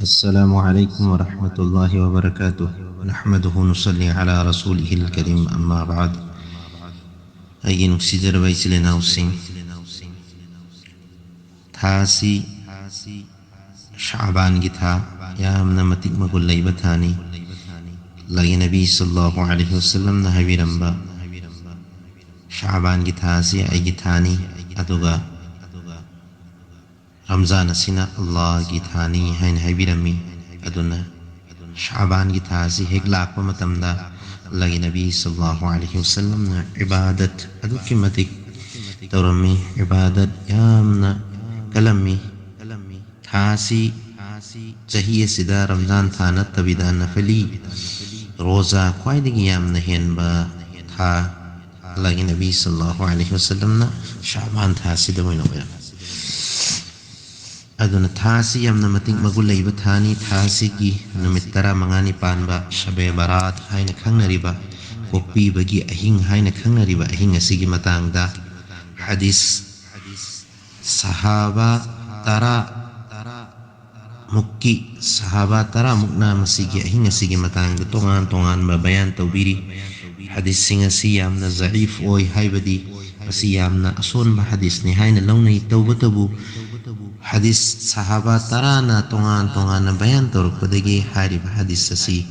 السلام عليكم ورحمة الله وبركاته. نحمده ونصلي على رسوله الكريم. أما بعد. أي نكسيدر بيسلنا وسين تاسي شعبان جتا يا من متك مقول لي بتاني لي نبي صلى الله عليه وسلم نهبي رمبا شعبان جتاسي أي جتاني أدوغا رمضان سينا الله جتاني هين هبي رمي أدونا شعبان جتاسي هيك لاقوا متمدا لي نبي صلى الله عليه وسلم عبادة أدو كمتك تورمي عبادة يامنا كلمي تاسي جهية سدا رمضان ثانت تبدا نفلي روزا قايدك يامنا هين با تا لي نبي صلى الله عليه وسلم شعبان تاسي دوينو أدونا تاسي يامنا متك مقول لي بتاني تاسي كي نمترا مغاني بانبا شبه برات هاين خنگ نريبا كوبي بگي أهين هاين خنگ نريبا أهين أسيگي متانگ دا حديث صحابة ترى مكي صحابة ترى مكنا مسيگي أهين أسيگي متانگ تونغان تونغان ببيان توبيري حديث سينغسي يامنا ضعيف أوي هاي بدي مسي يامنا أصول بحديث نهاين اللوني توبتبو حديث صحابة ترانا تونغان تونغان بيان تورك بدگي حارب حديث سسي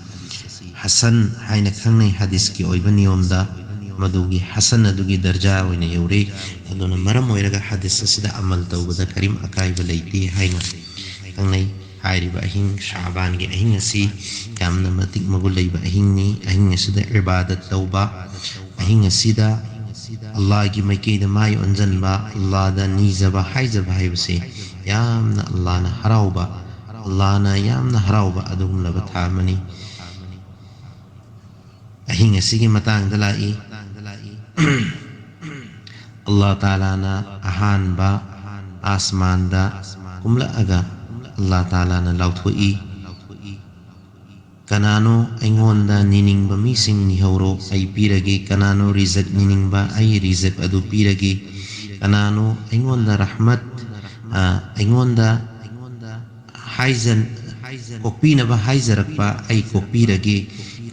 حسن هاين خنگني حديث كي أويبن يوم دا مدوغي حسن ندوغي درجة وين يوري أدونا مرم ويرغا حديث سسيدا عمل توبدا كريم أكاي بليتي هاين خنگني حارب أهين شعبان كي أهين سي كامنا متك مقول لي بأهيني أهين سيدا عبادة توبة أهين سيدا الله كي مكيد ماي أنزن با الله دا نيزبا حيزبا هايبسي يامنا الله نحراوبا الله نا يامنا حراوبا أدوم لبتعامني أهين سيجي متان دلائي الله تعالى نا أهان با آسمان دا كملا أغا الله تعالى نا لوتوئي kanano aingonda nining ba mising ni hauro ay piragi kanano rizak nining ba ay rizak adu piragi kanano aingonda rahmat aingonda haizan kopina ba haizarak pa ay kopiragi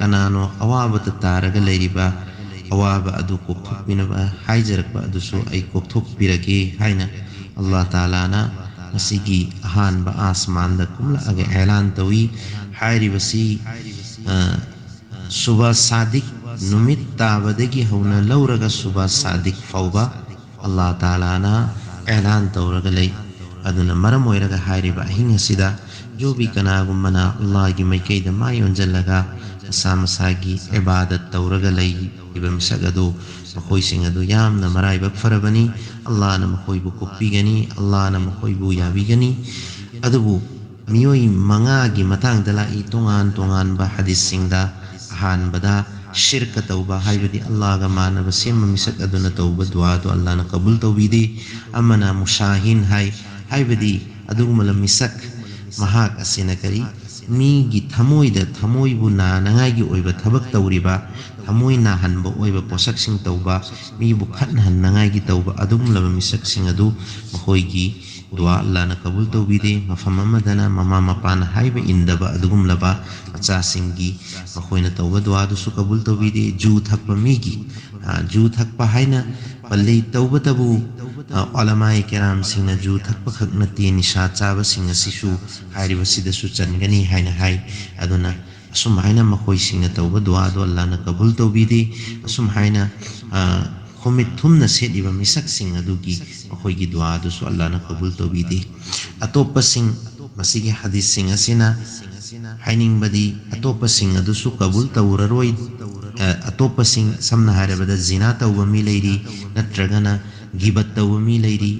kanano awaba tataraga layriba awaba adu kopina ba haizarak pa adu so ay koptok piragi haina Allah Ta'ala na masigi ahan ba asman da kumla aga elan tawi حاري بسي صبح صادق نمت تابدگي هونا لورغا صبح صادق فوبا الله تعالى نا اعلان تورغ لي ادنا مرم ويرغا حاري باهين سيدا جو بي كنا غمنا الله گي ميكيد ما ينزلغا سامساگي عبادت تورغ لي يبم سغدو مخوي سينغدو يامنا مراي بفربني الله نا مخوي بو كوبيغني الله نا مخوي بو يابيغني ادبو ميوي مغاگي متان دلائي تونغان تونغان با حديث سينغدا هان بدا شرك توبة هاي بدي الله غمانا بسيم ممسك أدونا توبة دعاء دو الله نقبل توبيدي أمنا مشاهين هاي بدي أدوغ ملمسك مهاك أسينا كري ميگي ثموي دا ثموي بو نانغاگي اويبا ثبك توريبا ثموي ناهن بو اويبا پوسك سين توبة مي بو خطنهن نانغاگي توبة أدوغ ملمسك سين أدو مخويگي دعاء الله نقبل توبيدي مفهم مدنا مما مپان هايبا اندبا أدوغم لبا أچا سينگي مخوينا توبة دعاء دو سو قبل توبيدي جو ثقب ميگي جو ثقب هاينا بلي توبة تبو علماء کرام سينا جو ثقب خقنتي نشاة چابا سينا سيشو هاري بسيدة سو چنگني هاينا هاي أدونا أسم هاينا مخوي سينا توبة دعاء دو الله نقبل توبيدي أسم هاينا خمت ثمنا سيدي بمسك سين أدوكي أخوي دعاء دو سو الله نقبل توبيدي أتوبة سين مسيجي حديث سين أسينا هاينين بدي أتوبة سين أدو سو قبول تورروي أتوبة سين سمنا هاري بدا زنا توبة مي ليري نترغنا غيبت توبة مي ليري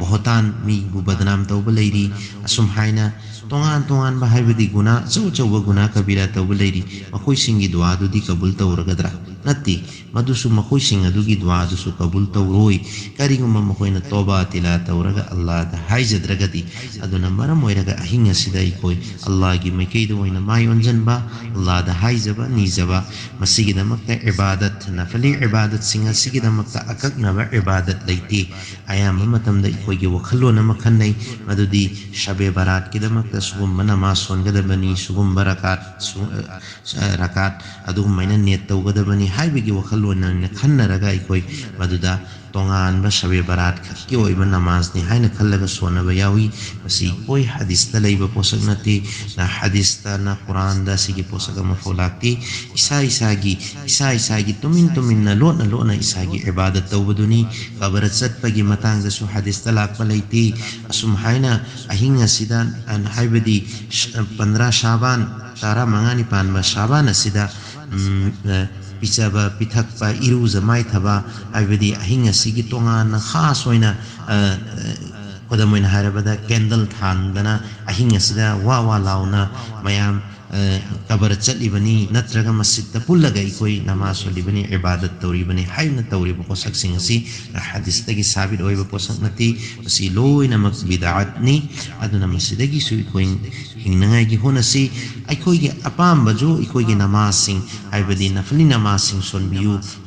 بہتان مي بدنام توبة ليري أسم هاينا تونغان تونغان بهاي بدي گنا چو چو گنا كبيرة توبة ليري مخوي سينگي دعاء دو دي قبول تورغدرا نتي مدوسو مخوي سينگ دوغي دعاء دو سو قبول توروي كاريغو مخوينا توبة تلا تورغا الله دا هاي زدرغدي أدونا مرم ويرغا أهين سيداي كوي الله جي مكيدو وينا ما ينزن با الله دا هاي زبا ني زبا مسيگي دا مكتا عبادت نفلي عبادت سينگ سيگي دا مكتا أكك نبا عبادت ليتي أيام ممتم ꯃꯇꯨꯡꯗ ꯑꯩꯈꯣꯏꯒꯤ ꯋꯥꯈꯜꯂꯣꯟ ꯑꯃ ꯈꯟꯅꯩ ꯃꯗꯨꯗꯤ ꯁꯕꯦ ꯕꯥꯔꯥꯠꯀꯤꯗꯃꯛꯇ ꯁꯨꯒꯨꯝꯕ ꯅꯃꯥꯖ ꯁꯣꯟꯒꯗꯕꯅꯤ ꯁꯨꯒꯨꯝꯕ ꯔꯀꯥꯠ ꯑꯗꯨꯒꯨꯝꯕꯥꯏꯅ ꯅꯦꯠ ꯇꯧꯒꯗꯕꯅꯤ ꯍꯥꯏꯕꯒꯤ ꯋꯥꯈꯜꯂꯣꯟ ꯑꯣꯏꯅ ꯈꯟꯅꯔꯒ ꯑꯩꯈꯣꯏ ꯃꯗꯨꯗ ꯇꯣꯉꯥꯟꯕ ꯁꯕꯦ ꯕꯥꯔꯥꯠ ꯈꯛꯀꯤ ꯑꯣꯏꯕ ꯅꯃꯥꯖꯅꯤ ꯍꯥꯏꯅ ꯈꯜꯂꯒ ꯁꯣꯟꯅꯕ ꯌꯥꯎꯏ ꯃꯁꯤ ꯍꯣꯏ ꯍꯗꯤꯁꯇ ꯂꯩꯕ ꯄꯣꯠꯁꯛ ꯅꯠꯇꯦ ꯅ ꯍꯗꯤꯁꯇ ꯅ ꯀꯨꯔꯥꯟꯗ ꯁꯤꯒꯤ ꯄꯣꯠꯁꯛ ꯑꯃꯐꯥꯎ ꯂꯥꯛꯇꯦ ꯏꯁꯥ ꯏꯁꯥꯒꯤ ꯇꯨꯃꯤꯟꯅ ꯂꯣꯟꯅ ꯏꯁꯥꯒꯤ ꯏꯕꯥꯗꯠ ꯇꯧꯕꯗꯨꯅꯤ ꯀꯕꯔ ꯆꯠꯄꯒꯤ ꯃꯇꯥꯡꯗꯁꯨ ꯍꯗꯤꯁꯇ ꯂꯥꯛꯄ ꯂꯩꯇꯦ ꯑꯁꯨꯝ ꯍꯥꯏꯅ ꯑꯍꯤꯡ ꯑꯁꯤꯗ ꯍꯥꯏꯕꯗꯤ 15 ꯁꯥꯕꯥꯟ 15ꯅꯤ ꯄꯥꯟꯕ ꯁꯥꯕꯥꯟ ꯑꯁꯤꯗ ꯄꯤꯖꯕ ꯄꯤꯊꯛꯄ ꯏꯔꯨꯖ ꯃꯥꯏꯊꯕ ꯍꯥꯏꯕꯗꯤ ꯑꯍꯤꯡ ꯑꯁꯤꯒꯤ ꯇꯣꯉꯥꯟꯅ ꯈꯥꯁ ꯑꯣꯏꯅ ꯈꯨꯗꯝ ꯑꯣꯏꯅ ꯍꯥꯏꯔꯕꯗ ꯀꯦꯟꯗꯜ ꯊꯥꯟꯗꯅ ꯑꯍꯤꯡ ꯑꯁꯤꯗ ꯋꯥ ꯂꯥꯎꯅ ꯃꯌꯥꯝ ꯀꯕꯔ ꯆꯠꯂꯤꯕꯅꯤ ꯅꯠꯇ꯭ꯔꯒ ꯃꯁꯖꯤꯗꯇ ꯄꯨꯜꯂꯒ ꯑꯩꯈꯣꯏ ꯅꯃꯥꯖ ꯁꯣꯜꯂꯤꯕꯅꯤ ꯏꯕꯥꯗꯠ ꯇꯧꯔꯤꯕꯅꯤ ꯍꯥꯏꯅ ꯇꯧꯔꯤꯕ ꯄꯣꯠꯁꯛꯁꯤꯡ ꯑꯁꯤ ꯍꯗꯤꯁꯇꯒꯤ ꯁꯥꯕꯤꯠ ꯑꯣꯏꯕ ꯄꯣꯠꯁꯛ ꯅꯠꯇꯦ ꯃꯁꯤ ꯂꯣꯏꯅꯃꯛ ꯕꯤꯗꯑꯠꯅꯤ ꯑꯗꯨꯅ ꯃꯁꯤꯗꯒꯤꯁꯨ ꯑꯩꯈꯣꯏ ꯍꯤꯡꯅꯉꯥꯏꯒꯤ ꯍꯣꯠꯅꯁꯤ ꯑꯩꯈꯣꯏꯒꯤ ꯑꯄꯥꯝꯕꯁꯨ ꯑꯩꯈꯣꯏꯒꯤ ꯅꯃꯥꯖꯁꯤꯡ ꯍꯥꯏꯕꯗꯤ ꯅꯐꯂꯤ ꯅꯃꯥꯖꯁꯤꯡ ꯁꯣꯟꯕꯤꯌꯨ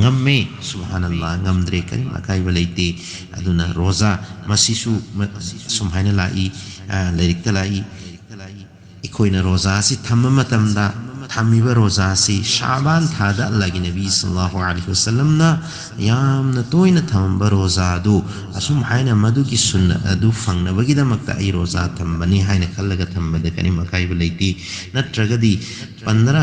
ngame subhanallah ngamdre kari akai balaite aduna roza masisu sumhaina lai lirik lai ikoina roza si thamma matamda thamiba roza si shaban thada Allah ki nabi sallallahu alaihi wasallam na yamna toina thamba roza du asum haina madu ki sunna adu fangna bagida makta ai roza thambani haina khallaga thambada kani makai balaiti natragadi 15